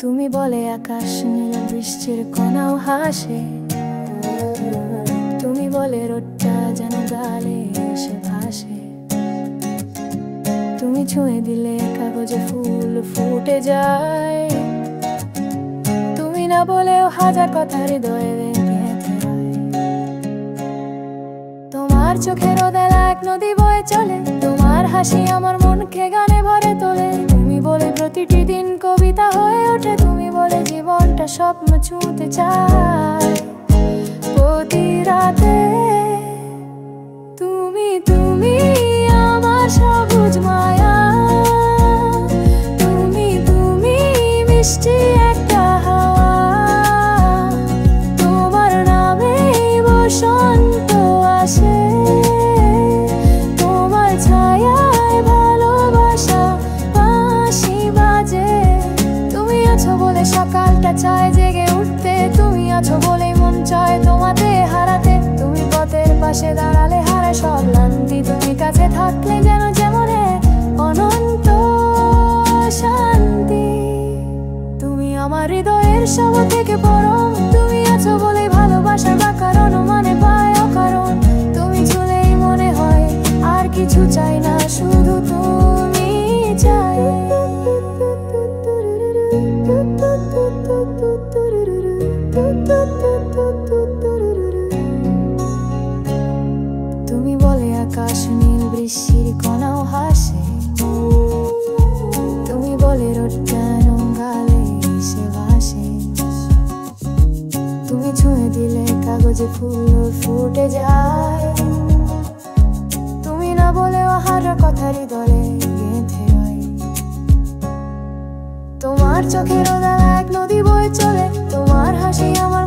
তুমি বলে আকাশ নীল বৃষ্টির কণাও হাসে, তুমি বলে রোদটা যেন গালে এসে ভাসে, তুমি ছুঁয়ে দিলে কাগজে ফুল ফুটে যায়, তুমি না বলেও হাজার কথা হৃদয়ে গেঁথে হয়। তোমার চোখের ওদেলা এক নদী বয়ে চলে, তোমার হাসি আমার মনকে গানে ভরে তোলে, তুমি বলে প্রতিটি দিন কবিতা হয়ে ওঠে, তুমি বলে জীবনটা স্বপ্ন ছুঁতে চায় প্রতি রাতে। তুমি তুমি আমার সবুজ মায়া, তুমি তুমি মিষ্টি একটা হাওয়া, তোমার নামে বসন্ত আসে, তোমার ছায়ায় ভালোবাসা বাঁশি বাজে। তুমি আছো বলে সকালটা চায় জেগে উঠতে, তুমি আছো বলে মন চায় তোমাতে হারাতে, তুমি পথের পাশে দাঁড়ালে হারায় সব ক্লান্তি, তুমি কাছে থাকলে যেন যেমন অনন্ত শান্তি। তুমি আমার হৃদয়ের সব থেকে পরম, তুমি আছো বলে ভালোবাসার বাঁকার অনুমানে পায় অকারণ, তুমি ছুঁলেই মনে হয় আর কিছু চাই না, শুধু তুমি চাই। তুমি বলে আকাশ নীল বৃষ্টির কণাও হাসে, তুমি বলে রোদটা গালে এসে ভাসে, তুমি ছুঁয়ে দিলে কাগজে ফুল ফুটে যায়, তুমি না বলেও হাজার কথা হৃদয়ে গেঁথে হয়। তোমার চোখের ওদালা এক নদী বয়ে চলে, তোমার হাসি আমার